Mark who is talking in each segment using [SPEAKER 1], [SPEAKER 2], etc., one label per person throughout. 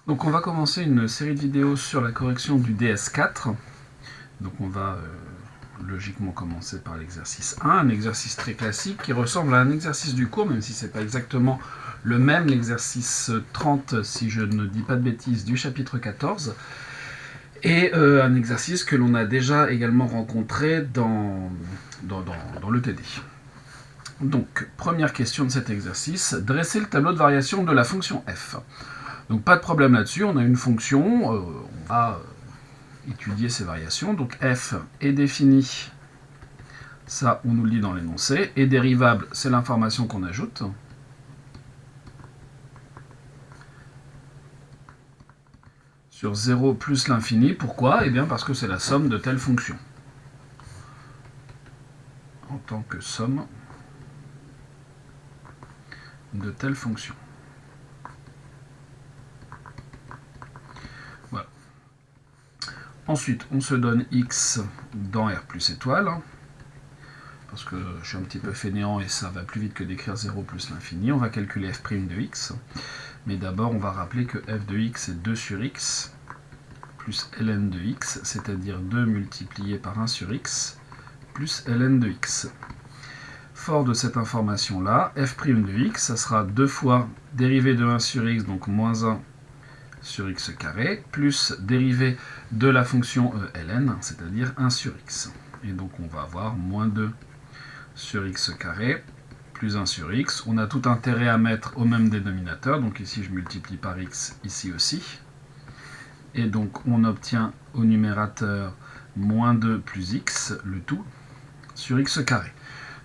[SPEAKER 1] Donc on va commencer une série de vidéos sur la correction du DS4. Donc on va logiquement commencer par l'exercice 1, un exercice très classique qui ressemble à un exercice du cours, même si ce n'est pas exactement le même, l'exercice 30, si je ne dis pas de bêtises, du chapitre 14. Et un exercice que l'on a déjà également rencontré dans le TD. Donc, première question de cet exercice, dresser le tableau de variation de la fonction f. Donc pas de problème là-dessus, on a une fonction, on va étudier ces variations. Donc f est définie, ça on nous le dit dans l'énoncé, et dérivable, c'est l'information qu'on ajoute. Sur 0 plus l'infini, pourquoi? Eh bien parce que c'est la somme de telle fonction. En tant que somme de telle fonction. Voilà. Ensuite, on se donne x dans R plus étoile, parce que je suis un petit peu fainéant et ça va plus vite que d'écrire 0 plus l'infini. On va calculer f' de x, mais d'abord on va rappeler que f de x est 2 sur x, plus ln de x, c'est-à-dire 2 multiplié par 1 sur x, plus ln de x. Fort de cette information-là, f' de x, ça sera 2 fois dérivée de 1 sur x, donc moins 1 sur x carré, plus dérivée de la fonction ln, c'est-à-dire 1 sur x. Et donc on va avoir moins 2 sur x carré, plus 1 sur x. On a tout intérêt à mettre au même dénominateur, donc ici je multiplie par x, ici aussi. Et donc on obtient au numérateur moins 2 plus x, le tout, sur x carré.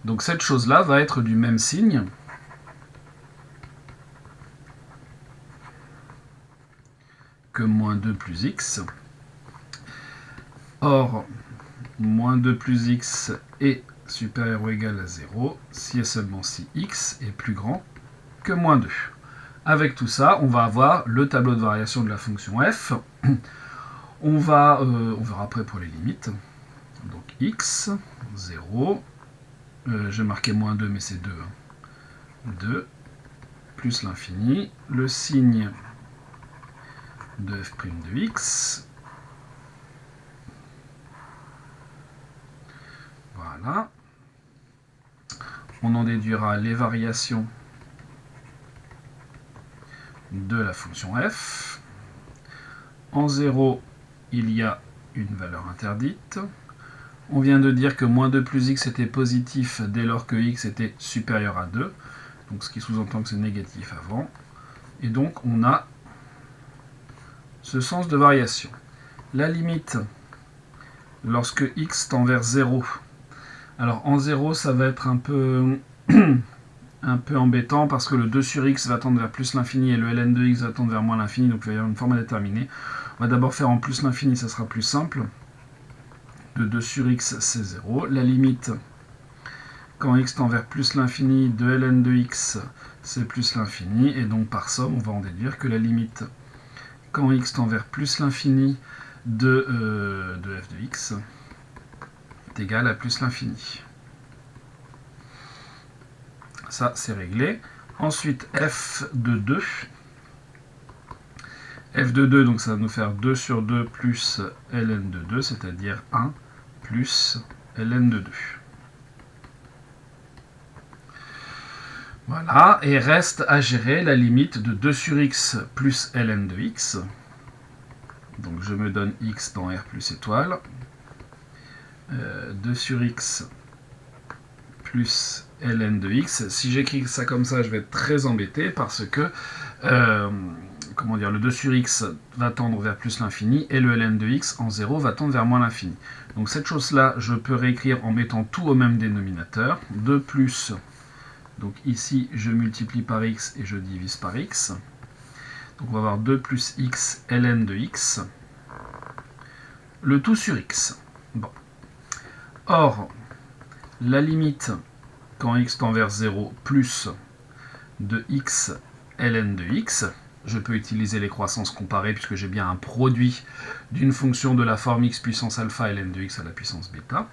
[SPEAKER 1] Donc cette chose-là va être du même signe que moins 2 plus x. Or, moins 2 plus x est supérieur ou égal à 0 si et seulement si x est plus grand que moins 2. Avec tout ça, on va avoir le tableau de variation de la fonction f. On verra après pour les limites. Donc x, 0, j'ai marqué moins 2 mais c'est 2. 2 plus l'infini, le signe de f' de x. Voilà. On en déduira les variations de la fonction f. En 0, il y a une valeur interdite. On vient de dire que moins 2 plus x était positif dès lors que x était supérieur à 2. Donc ce qui sous-entend que c'est négatif avant. Et donc on a ce sens de variation. La limite, lorsque x tend vers 0, alors en 0 ça va être un peu embêtant parce que le 2 sur x va tendre vers plus l'infini et le ln de x va tendre vers moins l'infini, donc il va y avoir une forme à déterminer. On va d'abord faire en plus l'infini, ça sera plus simple. De 2 sur x c'est 0. La limite, quand x tend vers plus l'infini de ln de x, c'est plus l'infini, et donc par somme on va en déduire que la limite quand x tend vers plus l'infini de f de x est égale à plus l'infini. Ça c'est réglé. Ensuite f de 2. f de 2, donc ça va nous faire 2 sur 2 plus ln de 2, c'est-à-dire 1 plus ln de 2. Voilà, et reste à gérer la limite de 2 sur x plus ln de x. Donc je me donne x dans R plus étoile. 2 sur x plus ln de x. Si j'écris ça comme ça, je vais être très embêté parce que le 2 sur x va tendre vers plus l'infini et le ln de x en 0 va tendre vers moins l'infini. Donc cette chose-là, je peux réécrire en mettant tout au même dénominateur. 2 plus, donc ici je multiplie par x et je divise par x. Donc on va avoir 2 plus x ln de x, le tout sur x. Bon. Or, la limite quand x tend vers 0 plus de x ln de x, je peux utiliser les croissances comparées puisque j'ai bien un produit d'une fonction de la forme x puissance alpha ln de x à la puissance bêta.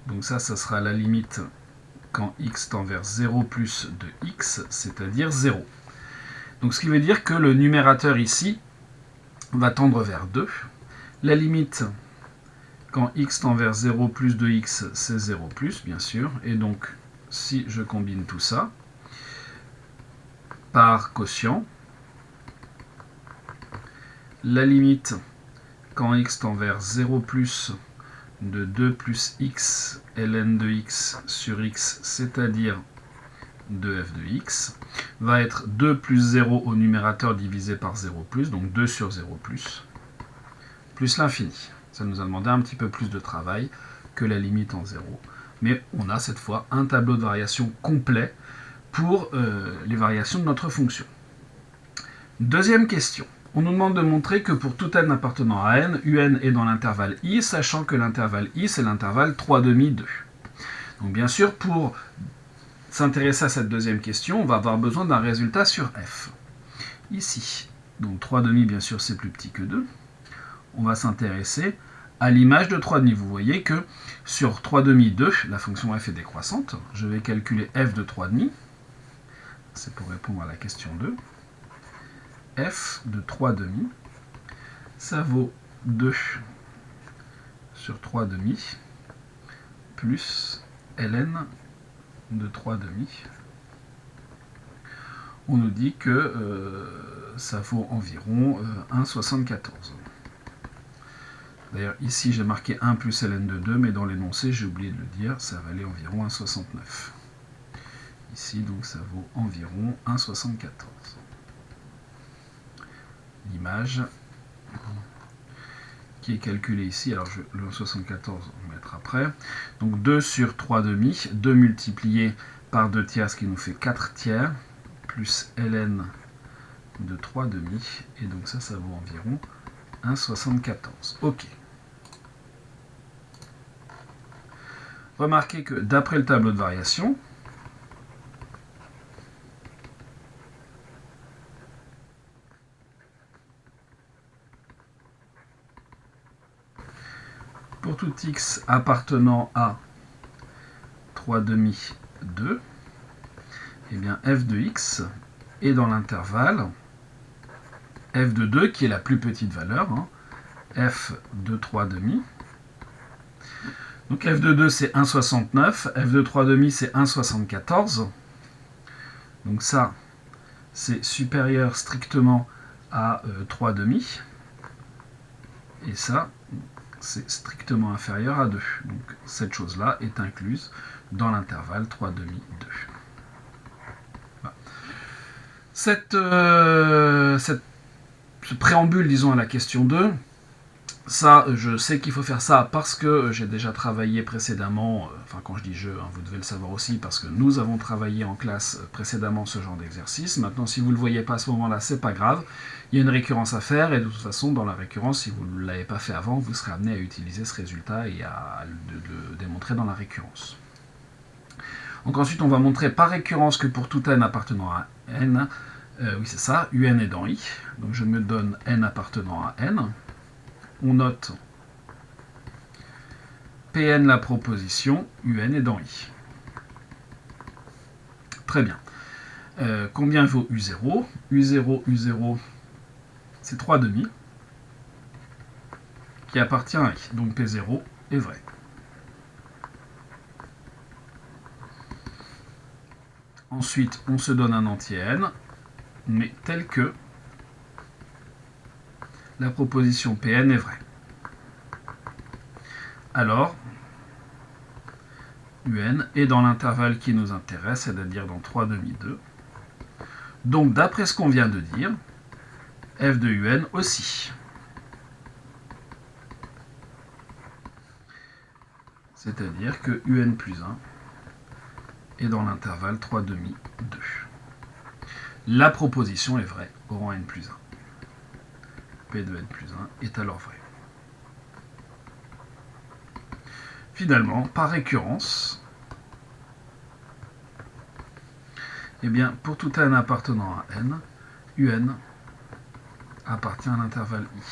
[SPEAKER 1] Donc ça sera la limite quand x tend vers 0 plus de x, c'est-à-dire 0. Donc ce qui veut dire que le numérateur ici va tendre vers 2. La limite, quand x tend vers 0 plus 2x, c'est 0 plus, bien sûr. Et donc, si je combine tout ça, par quotient, la limite, quand x tend vers 0 plus de 2 plus x ln de x sur x, c'est-à-dire de f de x, va être 2 plus 0 au numérateur divisé par 0 plus, donc 2 sur 0 plus l'infini. Ça nous a demandé un petit peu plus de travail que la limite en 0. Mais on a cette fois un tableau de variation complet pour les variations de notre fonction. Deuxième question. On nous demande de montrer que pour tout n appartenant à n, un est dans l'intervalle i, sachant que l'intervalle i, c'est l'intervalle 3/2. Donc bien sûr, pour s'intéresser à cette deuxième question, on va avoir besoin d'un résultat sur f. Ici, donc 3/2, bien sûr, c'est plus petit que 2. On va s'intéresser à l'image de 3/2. Vous voyez que sur 3/2, 2, la fonction f est décroissante. Je vais calculer f de 3/2. C'est pour répondre à la question 2. F de 3/2, ça vaut 2 sur 3/2 plus ln de 3/2. On nous dit que ça vaut environ 1,74. D'ailleurs, ici, j'ai marqué 1 plus ln de 2, mais dans l'énoncé, j'ai oublié de le dire, ça valait environ 1,69. Ici, donc, ça vaut environ 1,74. L'image qui est calculée ici, alors le 1,74, on va mettre après. Donc 2 sur 3/2, 2 multiplié par 2 tiers, ce qui nous fait 4 tiers, plus ln de 3/2, et donc ça vaut environ 1,74. Ok. Remarquez que d'après le tableau de variation, pour tout x appartenant à 3/2, 2, eh bien f de x est dans l'intervalle f de 2, qui est la plus petite valeur, f de 3/2. Donc f de 2, c'est 1,69, f de 3/2, c'est 1,74. Donc ça, c'est supérieur strictement à 3/2. Et ça, c'est strictement inférieur à 2. Donc cette chose-là est incluse dans l'intervalle 3/2, 2. Voilà. Ce préambule, disons, à la question 2, ça, je sais qu'il faut faire ça parce que j'ai déjà travaillé précédemment, enfin quand je dis je, vous devez le savoir aussi, parce que nous avons travaillé en classe précédemment ce genre d'exercice. Maintenant, si vous ne le voyez pas à ce moment-là, c'est pas grave. Il y a une récurrence à faire, et de toute façon, dans la récurrence, si vous ne l'avez pas fait avant, vous serez amené à utiliser ce résultat et à le démontrer dans la récurrence. Donc ensuite, on va montrer par récurrence que pour tout n appartenant à n, oui c'est ça, un est dans i, donc je me donne n appartenant à n. On note Pn la proposition, un est dans i. Très bien. Combien vaut U0 ? U0, c'est 3/2 qui appartient à i. Donc P0 est vrai. Ensuite, on se donne un entier n, mais tel que la proposition Pn est vraie. Alors, un est dans l'intervalle qui nous intéresse, c'est-à-dire dans 3/2, 2. Donc, d'après ce qu'on vient de dire, f de un aussi. C'est-à-dire que un plus 1 est dans l'intervalle 3/2, 2. La proposition est vraie au rang n plus 1. P de n plus 1 est alors vrai. Finalement, par récurrence, eh bien, pour tout n appartenant à n, un appartient à l'intervalle i.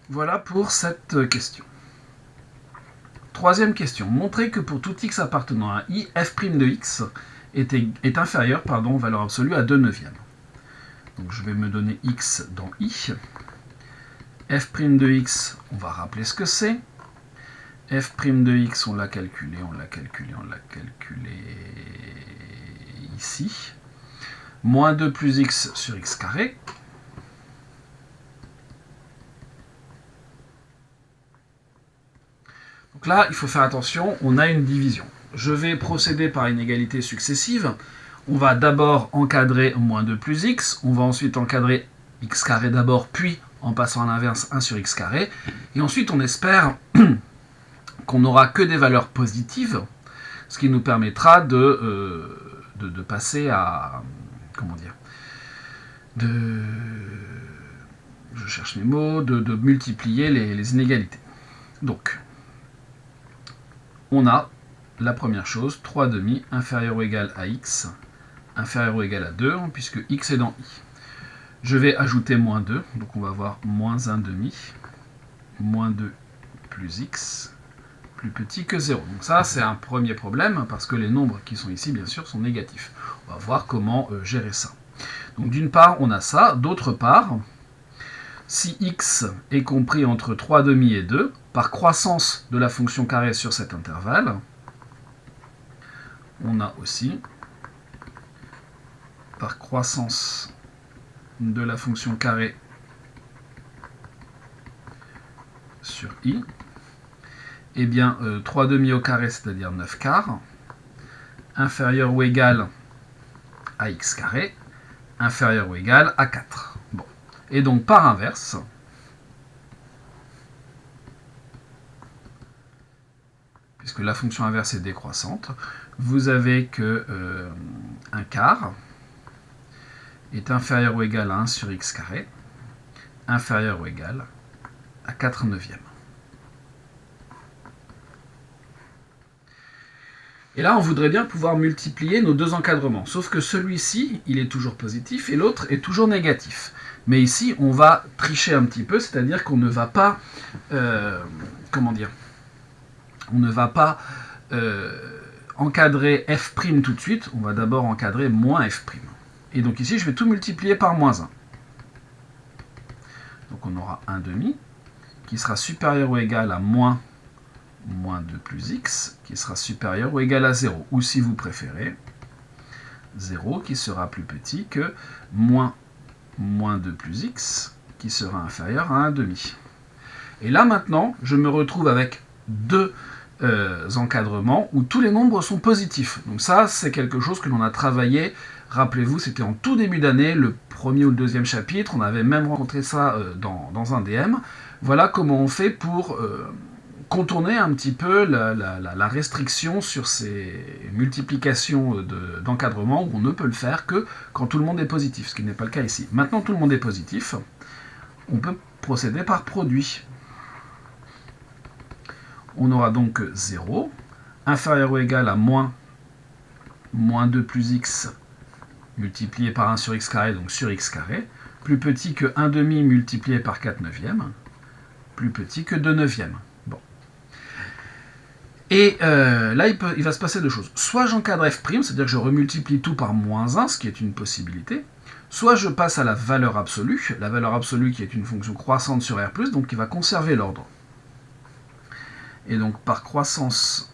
[SPEAKER 1] Voilà pour cette question. Troisième question. Montrez que pour tout x appartenant à i, f' de x est inférieur en valeur absolue à 2 neuvièmes. Donc je vais me donner x dans i. F' de x, on va rappeler ce que c'est. F' de x, on l'a calculé ici. Moins 2 plus x sur x carré. Donc là, il faut faire attention, on a une division. Je vais procéder par inégalité successive. On va d'abord encadrer moins 2 plus x, on va ensuite encadrer x carré d'abord, puis en passant à l'inverse 1 sur x carré. Et ensuite, on espère qu'on n'aura que des valeurs positives, ce qui nous permettra de passer à... Comment dire, je cherche mes mots, de multiplier les inégalités. Donc, on a la première chose, 3 demi inférieur ou égal à x, inférieur ou égal à 2, puisque x est dans i. Je vais ajouter moins 2, donc on va avoir moins 1 demi, moins 2 plus x, plus petit que 0. Donc ça, c'est un premier problème, parce que les nombres qui sont ici, bien sûr, sont négatifs. On va voir comment gérer ça. Donc d'une part, on a ça. D'autre part, si x est compris entre 3 demi et 2, par croissance de la fonction carrée sur cet intervalle, on a aussi, par croissance de la fonction carrée sur i, eh bien 3 demi au carré, c'est-à-dire 9 quarts, inférieur ou égal à x carré, inférieur ou égal à 4. Bon. Et donc par inverse, puisque la fonction inverse est décroissante, vous avez que 1 quart est inférieur ou égal à 1 sur x carré, inférieur ou égal à 4 neuvièmes. Et là, on voudrait bien pouvoir multiplier nos deux encadrements, sauf que celui-ci, il est toujours positif et l'autre est toujours négatif. Mais ici, on va tricher un petit peu, c'est-à-dire qu'on ne va pas, comment dire, on ne va pas encadrer f' tout de suite, on va d'abord encadrer moins f'. Et donc ici, je vais tout multiplier par moins 1. Donc on aura 1 demi, qui sera supérieur ou égal à moins 2 plus x, qui sera supérieur ou égal à 0. Ou si vous préférez, 0 qui sera plus petit que moins 2 plus x, qui sera inférieur à 1 demi. Et là maintenant, je me retrouve avec deux encadrements où tous les nombres sont positifs. Donc ça, c'est quelque chose que l'on a travaillé, rappelez-vous, c'était en tout début d'année, le premier ou le deuxième chapitre, on avait même rencontré ça dans un DM. Voilà comment on fait pour contourner un petit peu la restriction sur ces multiplications d'encadrement où on ne peut le faire que quand tout le monde est positif, ce qui n'est pas le cas ici. Maintenant tout le monde est positif, on peut procéder par produit. On aura donc 0, inférieur ou égal à moins 2 plus x multiplié par 1 sur x carré, donc sur x carré, plus petit que 1 demi multiplié par 4 neuvièmes, plus petit que 2 neuvièmes. Bon. Et là, il va se passer deux choses. Soit j'encadre f', c'est-à-dire que je remultiplie tout par moins 1, ce qui est une possibilité, soit je passe à la valeur absolue qui est une fonction croissante sur r+, donc qui va conserver l'ordre. Et donc par croissance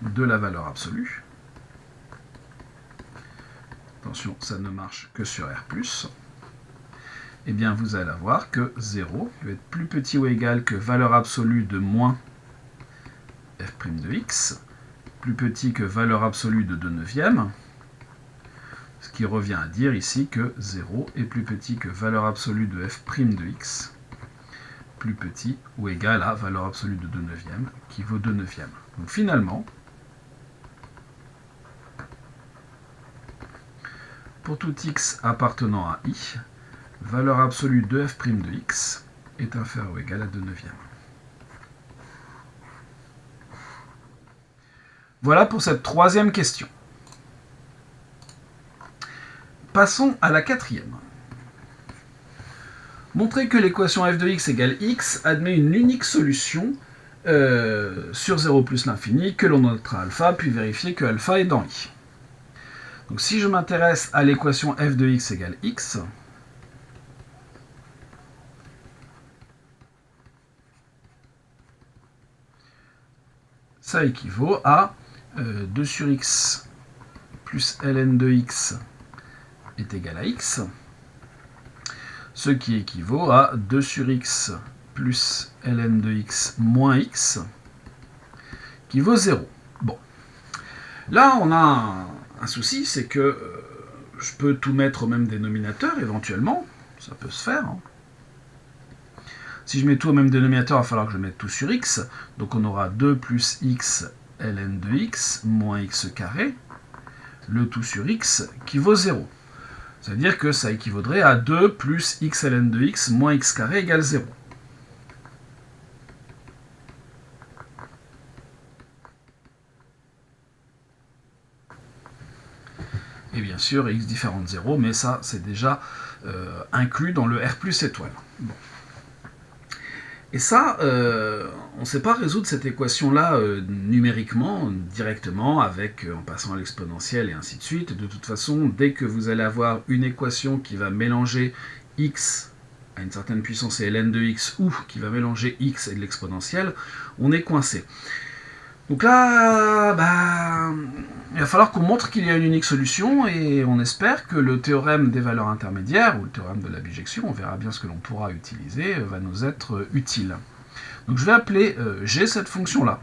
[SPEAKER 1] de la valeur absolue, attention, ça ne marche que sur R+, eh bien vous allez avoir que 0 va être plus petit ou égal que valeur absolue de moins f' de x, plus petit que valeur absolue de 2 neuvièmes, ce qui revient à dire ici que 0 est plus petit que valeur absolue de f' de x, plus petit ou égal à valeur absolue de 2 neuvièmes, qui vaut 2 neuvièmes. Donc finalement, pour tout x appartenant à i, valeur absolue de f' de x est inférieure ou égale à 2 neuvièmes. Voilà pour cette troisième question. Passons à la quatrième. Montrer que l'équation f de x égale x admet une unique solution sur 0 plus l'infini, que l'on notera alpha, puis vérifier que alpha est dans I. Donc si je m'intéresse à l'équation f de x égale x, ça équivaut à 2 sur x plus ln de x est égal à x, ce qui équivaut à 2 sur x plus ln de x moins x, qui vaut 0. Bon. Là, on a un souci, c'est que je peux tout mettre au même dénominateur, éventuellement. Ça peut se faire. Hein. Si je mets tout au même dénominateur, il va falloir que je mette tout sur x. Donc on aura 2 plus x ln de x moins x carré, le tout sur x, qui vaut 0. C'est-à-dire que ça équivaudrait à 2 plus x ln de x moins x carré égale 0. Et bien sûr, x différent de 0, mais ça, c'est déjà inclus dans le R plus étoile. Bon. Et ça, on ne sait pas résoudre cette équation-là numériquement, directement, en passant à l'exponentielle et ainsi de suite. De toute façon, dès que vous allez avoir une équation qui va mélanger x à une certaine puissance et ln de x, ou qui va mélanger x et de l'exponentielle, on est coincé. Donc là, il va falloir qu'on montre qu'il y a une unique solution, et on espère que le théorème des valeurs intermédiaires, ou le théorème de la bijection, on verra bien ce que l'on pourra utiliser, va nous être utile. Donc je vais appeler g cette fonction-là.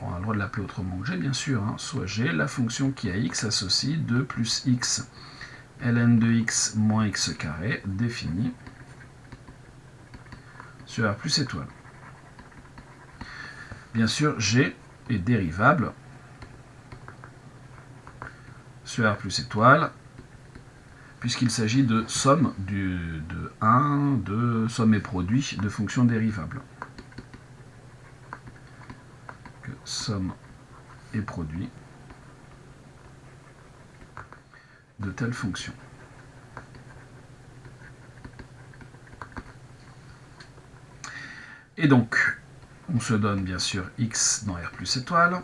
[SPEAKER 1] On a le droit de l'appeler autrement que g, bien sûr, hein. Soit g, la fonction qui à x associe 2 plus x ln de x moins x carré, définie sur R plus étoile. Bien sûr, g est dérivable sur R plus étoile, puisqu'il s'agit de somme de somme et produit de fonctions dérivables. Que somme et produit de telle fonction. Et donc, on se donne bien sûr x dans R plus étoile.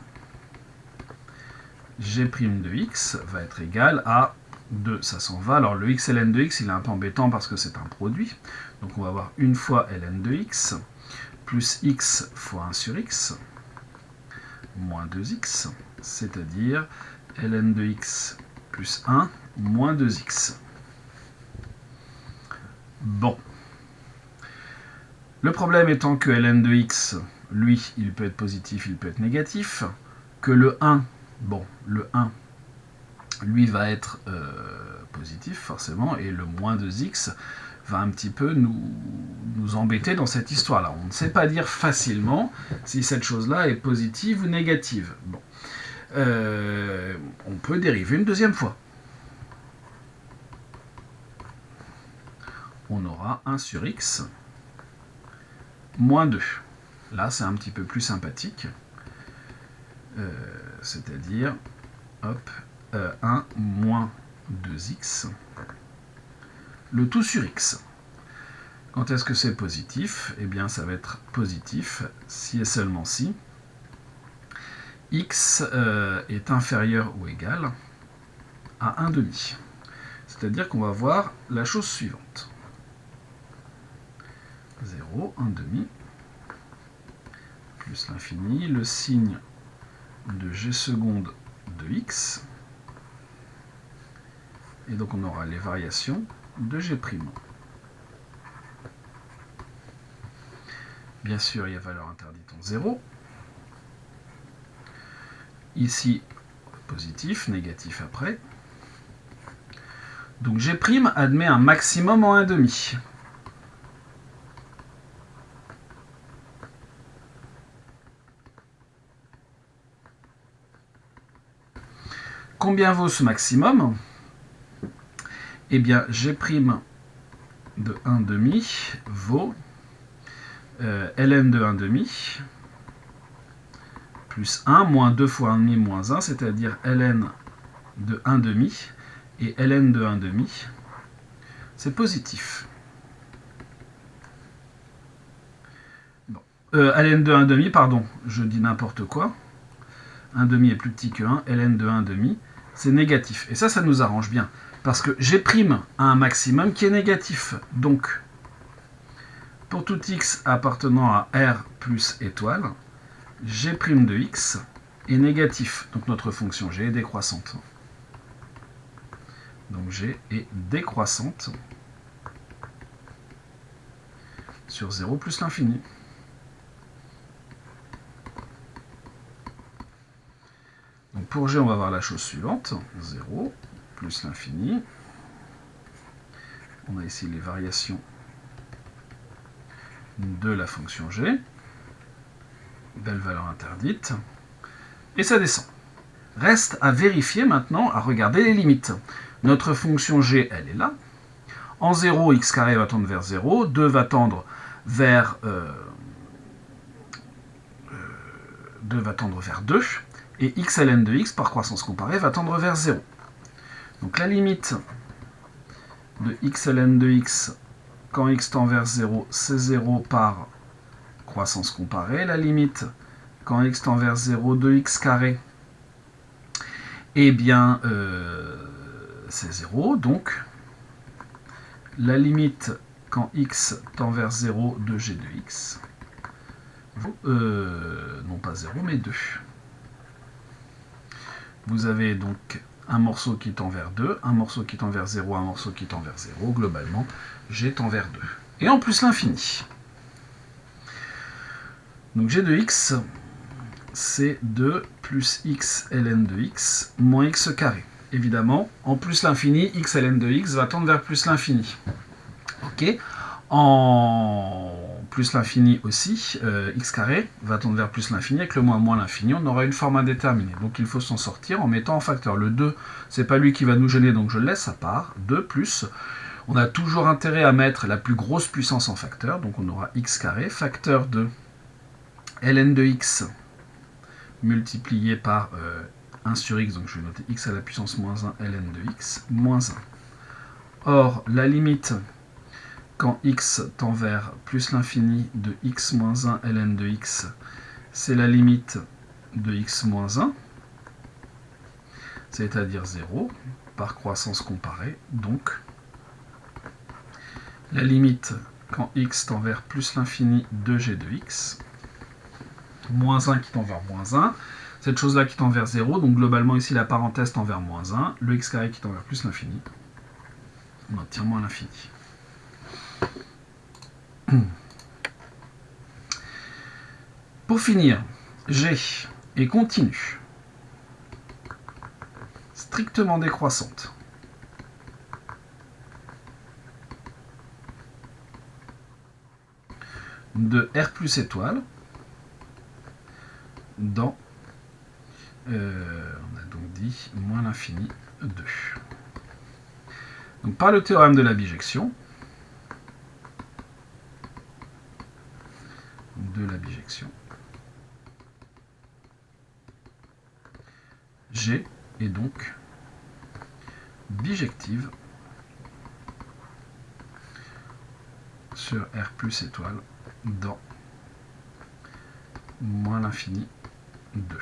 [SPEAKER 1] G' de x va être égal à 2, ça s'en va. Alors le x ln de x, il est un peu embêtant parce que c'est un produit. Donc on va avoir une fois ln de x, plus x fois 1 sur x, moins 2x, c'est-à-dire ln de x plus 1, moins 2x. Bon. Le problème étant que ln de x, lui, il peut être positif, il peut être négatif, que le 1, bon, le 1, lui, va être positif, forcément, et le moins 2x va un petit peu nous embêter dans cette histoire-là. On ne sait pas dire facilement si cette chose-là est positive ou négative. Bon. On peut dériver une deuxième fois. On aura 1 sur x moins 2. Là, c'est un petit peu plus sympathique. C'est-à-dire, hop, 1 moins 2x, le tout sur x. Quand est-ce que c'est positif? Eh bien, ça va être positif si et seulement si x est inférieur ou égal à 1,5. C'est-à-dire qu'on va voir la chose suivante. 0, 1,5, plus l'infini, le signe de g seconde de x, et donc on aura les variations de g'. Bien sûr, il y a valeur interdite en 0. Ici, positif, négatif après. Donc g' admet un maximum en 1,5. Combien vaut ce maximum? Eh bien, g' de 1,5 vaut ln de 1,5 plus 1 moins 2 fois 1,5 moins 1, c'est-à-dire ln de 1,5 et ln de 1,5, c'est positif. Bon. ln de 1,5, pardon, je dis n'importe quoi. 1,5 est plus petit que 1, ln de 1,5, c'est négatif. Et ça nous arrange bien. Parce que G' a un maximum qui est négatif. Donc, pour tout x appartenant à R plus étoile, G' de x est négatif. Donc notre fonction G est décroissante. Donc G est décroissante sur 0 plus l'infini. Donc pour G, on va avoir la chose suivante. 0 plus l'infini. On a ici les variations de la fonction G. Belle valeur interdite. Et ça descend. Reste à vérifier maintenant, à regarder les limites. Notre fonction G, elle est là. En 0, x carré va tendre vers 0. 2 va tendre vers 2. Et x ln de x, par croissance comparée, va tendre vers 0. Donc la limite de x ln de x, quand x tend vers 0, c'est 0 par croissance comparée. La limite, quand x tend vers 0, de x carré, eh bien, c'est 0. Donc, la limite, quand x tend vers 0, de g de x, non pas 0, mais 2. Vous avez donc un morceau qui tend vers 2, un morceau qui tend vers 0, un morceau qui tend vers 0. Globalement, g tend vers 2. Et en plus l'infini. Donc g de x, c'est 2 plus x ln de x moins x carré. Évidemment, en plus l'infini, x ln de x va tendre vers plus l'infini. Ok. En plus l'infini aussi, x carré va tendre vers plus l'infini. Avec le moins l'infini, on aura une forme indéterminée. Donc il faut s'en sortir en mettant en facteur. Le 2, c'est pas lui qui va nous gêner, donc je le laisse à part. 2 plus, on a toujours intérêt à mettre la plus grosse puissance en facteur. Donc on aura x carré, facteur de ln de x multiplié par 1 sur x, donc je vais noter x à la puissance moins 1 ln de x, moins 1. Or, la limite, quand x tend vers plus l'infini de x moins 1 ln de x, c'est la limite de x moins 1, c'est-à-dire 0, par croissance comparée. Donc, la limite, quand x tend vers plus l'infini de g de x, moins 1 qui tend vers moins 1, cette chose-là qui tend vers 0, donc globalement ici la parenthèse tend vers moins 1, le x carré qui tend vers plus l'infini, on obtient moins l'infini. Pour finir, G est continue, strictement décroissante. De R plus étoile dans, on a donc dit, moins l'infini 2. Donc par le théorème de la bijection, G est donc bijective sur R plus étoile dans moins l'infini 2.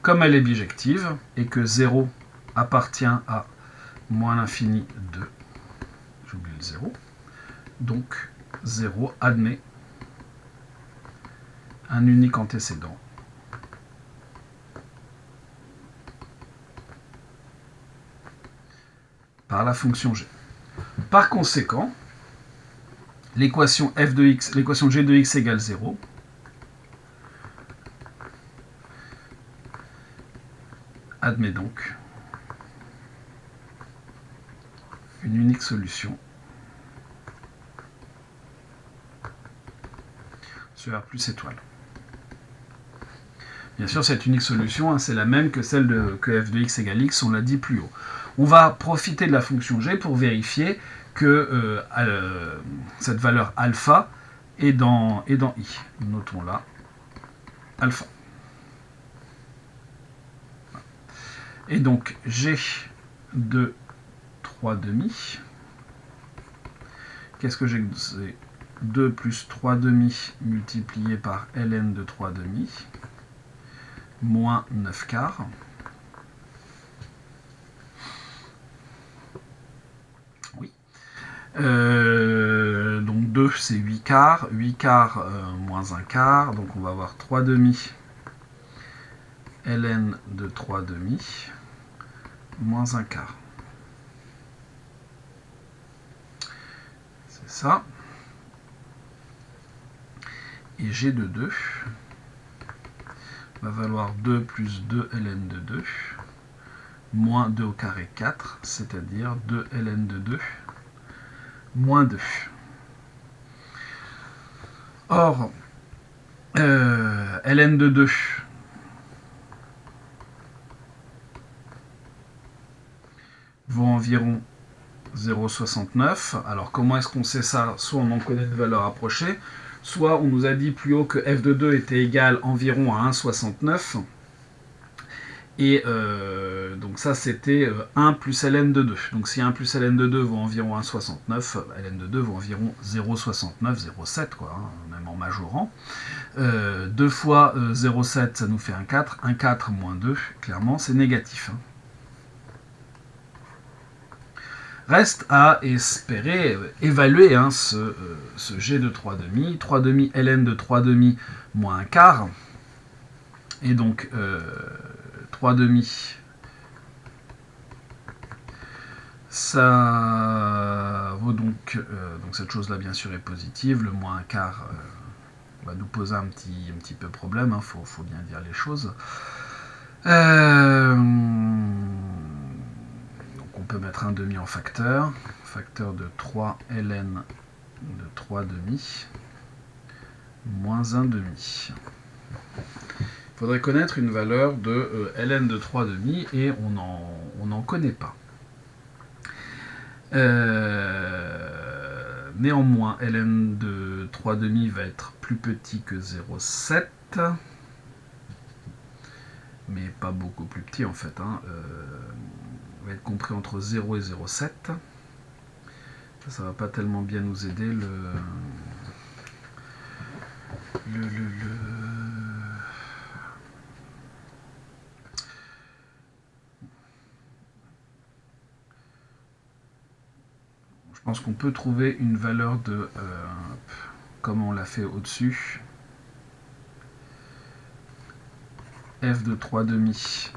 [SPEAKER 1] Comme elle est bijective et que 0 appartient à moins l'infini 2, j'oublie le 0, donc 0 admet un unique antécédent par la fonction g. Par conséquent, l'équation f de x, l'équation g de x égale 0 admet donc une unique solution sur R plus étoile. Bien sûr, cette unique solution, c'est la même que celle que f de x égale x, on l'a dit plus haut. On va profiter de la fonction g pour vérifier que cette valeur alpha est dans i. Notons là alpha. Et donc g de 3 demi, qu'est-ce que j'ai 2 plus 3 demi multiplié par ln de 3 demi, moins 9 quarts. Oui. Donc 2 c'est 8 quarts, 8 quarts moins 1 quart, donc on va avoir 3 demi ln de 3 demi moins 1 quart. C'est ça. Et g de 2 va valoir 2 plus 2 ln de 2 moins 2 au carré 4, c'est-à-dire 2 ln de 2 moins 2. Or, ln de 2 vaut environ 0,69. Alors comment est-ce qu'on sait ça? Soit on en connaît une valeur approchée, soit on nous a dit plus haut que f de 2 était égal environ à 1,69. Et donc ça c'était 1 plus ln de 2. Donc si 1 plus ln de 2 vaut environ 1,69, ln de 2 vaut environ 0,69, 0,7 quoi, hein, même en majorant. 2 fois 0,7 ça nous fait 1,4. 1,4 moins 2, clairement c'est négatif. Hein. Reste à espérer évaluer hein, ce g de 3 demi. 3 demi ln de 3 demi moins 1 quart. Et donc 3 demi, ça vaut donc cette chose-là bien sûr est positive. Le moins 1 quart va nous poser un petit peu problème, hein, faut bien dire les choses. On peut mettre un demi en facteur de 3 ln de 3 demi moins 1 demi. Il faudrait connaître une valeur de ln de 3 demi et on n'en connaît pas. Néanmoins, ln de 3 demi va être plus petit que 0,7, mais pas beaucoup plus petit en fait. Hein. Va être compris entre 0 et 0,7. Ça va pas tellement bien nous aider Je pense qu'on peut trouver une valeur de comme on l'a fait au-dessus. F de 3 demi,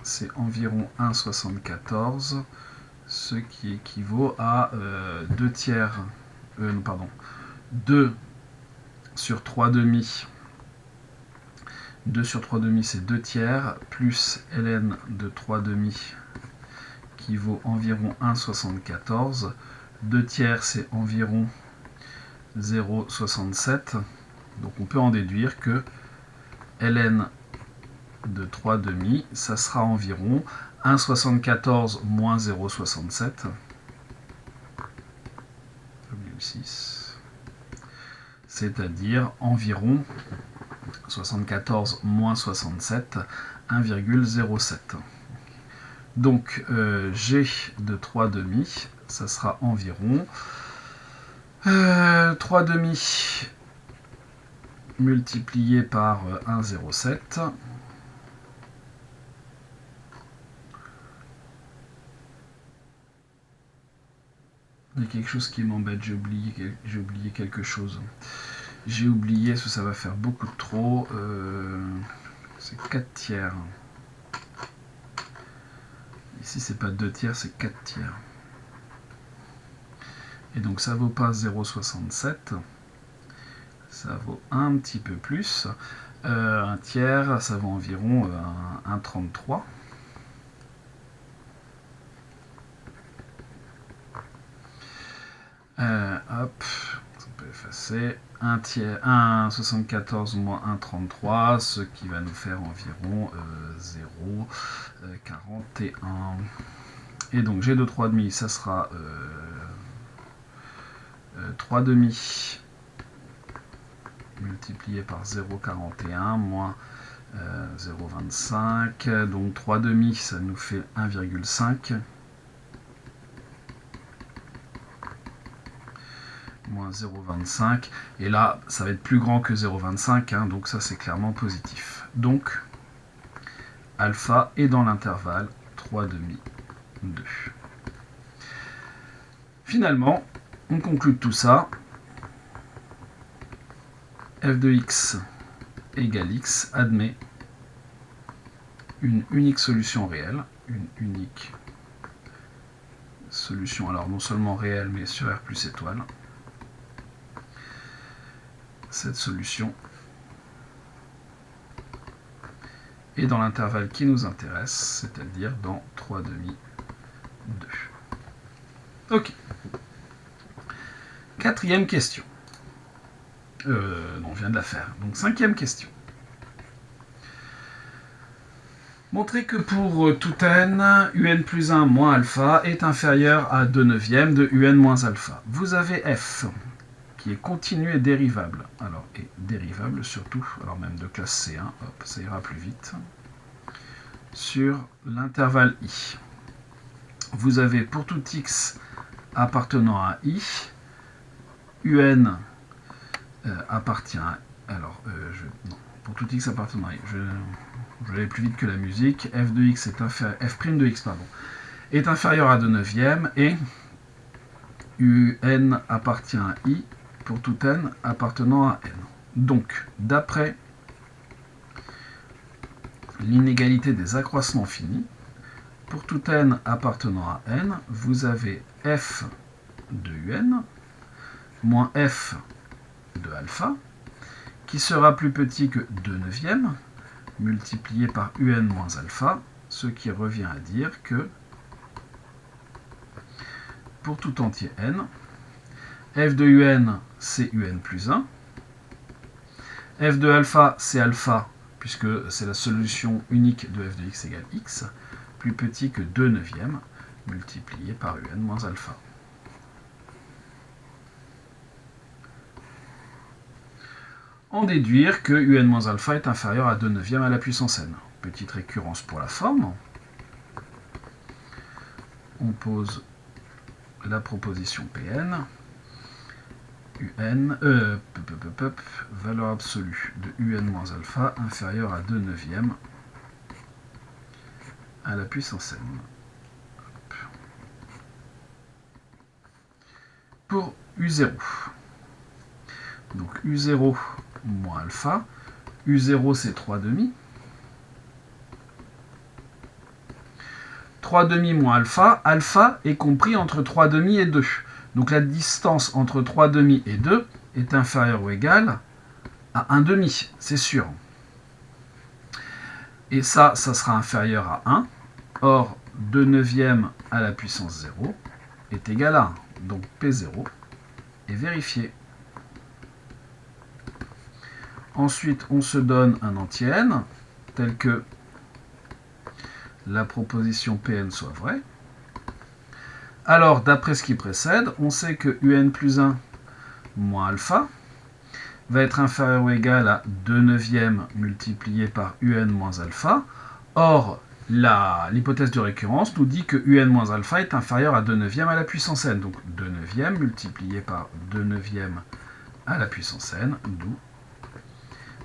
[SPEAKER 1] c'est environ 1,74, ce qui équivaut à 2 tiers, 2 sur 3 demi. 2 sur 3 demi, c'est 2 tiers, plus ln de 3 demi, qui vaut environ 1,74. 2 tiers, c'est environ 0,67. Donc on peut en déduire que ln de 3 demi, ça sera environ 1,74 moins 0,67, 6, c'est-à-dire environ 74 moins 67, 1,07. Donc G de 3 demi, ça sera environ 3 demi multiplié par 1,07. Il y a quelque chose qui m'embête, j'ai oublié quelque chose. J'ai oublié, parce que ça va faire beaucoup de trop. C'est 4 tiers. Ici, c'est pas 2 tiers, c'est 4 tiers. Et donc, ça vaut pas 0,67. Ça vaut un petit peu plus. Un tiers, ça vaut environ 1,33. Hop, on peut effacer 1,74 moins 1,33, ce qui va nous faire environ 0,41. Et donc G de 3 demi, ça sera 3 demi multiplié par 0,41 moins 0,25. Donc 3 demi, ça nous fait 1,5. Moins moins 0,25. Et là, ça va être plus grand que 0,25, hein, donc ça c'est clairement positif. Donc, alpha est dans l'intervalle 3,5, 2. Finalement, on conclut de tout ça. f de x égale x admet une unique solution réelle, une unique solution, alors non seulement réelle, mais sur R plus étoile. Cette solution est dans l'intervalle qui nous intéresse, c'est-à-dire dans 3,5, 2. Ok. Quatrième question. Non, on vient de la faire. Donc, cinquième question. Montrez que pour tout n, un plus 1 moins alpha est inférieur à 2 neuvièmes de un moins alpha. Vous avez f, qui est continu et dérivable. Alors, et dérivable surtout, alors même de classe C1, hop, ça ira plus vite. Sur l'intervalle i. Vous avez pour tout x appartenant à i, un appartient à... Alors, non, pour tout x appartenant à i, je vais aller plus vite que la musique. F de x est inférieur, f' de x, pardon, est inférieur à 2 neuvièmes et un appartient à i pour tout n appartenant à n. Donc, d'après l'inégalité des accroissements finis, pour tout n appartenant à n, vous avez f de un moins f de alpha, qui sera plus petit que 2 neuvièmes, multiplié par un moins alpha, ce qui revient à dire que pour tout entier n, f de un, c'est un plus 1, f de alpha, c'est alpha, puisque c'est la solution unique de f de x égale x, plus petit que 2 neuvièmes, multiplié par un moins alpha. En déduire que un moins alpha est inférieur à 2 neuvièmes à la puissance n. Petite récurrence pour la forme. On pose la proposition Pn. Valeur absolue de un moins alpha inférieure à 2 neuvièmes à la puissance n. Pour U0. Donc U0 moins alpha. U0 c'est 3,5. 3,5 moins alpha. Alpha est compris entre 3,5 et 2. Donc la distance entre 3,5 et 2 est inférieure ou égale à 1,5, c'est sûr. Et ça sera inférieur à 1. Or, 2 neuvièmes à la puissance 0 est égal à 1. Donc P0 est vérifié. Ensuite, on se donne un entier n, tel que la proposition Pn soit vraie. Alors, d'après ce qui précède, on sait que un plus 1 moins alpha va être inférieur ou égal à 2 neuvièmes multiplié par un moins alpha. Or, l'hypothèse de récurrence nous dit que un moins alpha est inférieur à 2 neuvièmes à la puissance n. Donc 2 neuvièmes multiplié par 2 neuvièmes à la puissance n, d'où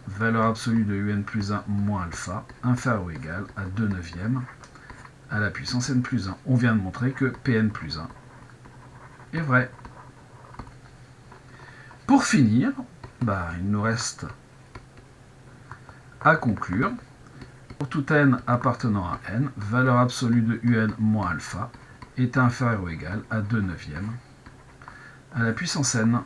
[SPEAKER 1] valeur absolue de un plus 1 moins alpha inférieur ou égal à 2 neuvièmes à la puissance n plus 1. On vient de montrer que Pn plus 1 est vrai. Pour finir, il nous reste à conclure. Pour tout n appartenant à n, valeur absolue de un moins alpha est inférieure ou égale à 2 neuvièmes à la puissance n.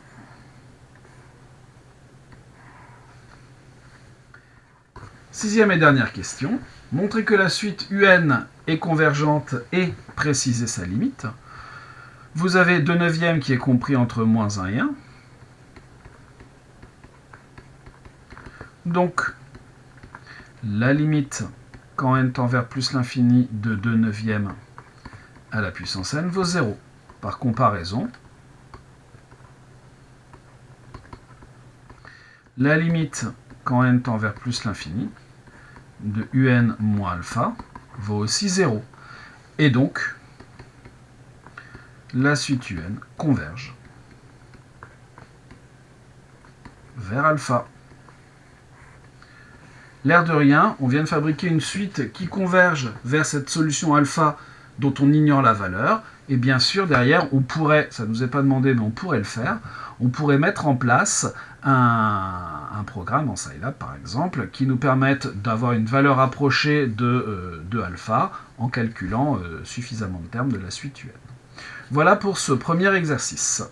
[SPEAKER 1] Sixième et dernière question. Montrer que la suite un est convergente et préciser sa limite. Vous avez 2 neuvièmes qui est compris entre moins 1 et 1. Donc, la limite, quand n tend vers plus l'infini de 2 neuvièmes à la puissance n, vaut 0. Par comparaison, la limite, quand n tend vers plus l'infini, de un moins alpha vaut aussi 0. Et donc, la suite un converge. vers alpha. L'air de rien, on vient de fabriquer une suite qui converge vers cette solution alpha dont on ignore la valeur. Et bien sûr, derrière, on pourrait, ça ne nous est pas demandé, mais on pourrait le faire, on pourrait mettre en place un programme en Scilab, par exemple, qui nous permette d'avoir une valeur approchée de alpha en calculant suffisamment de termes de la suite UN. Voilà pour ce premier exercice.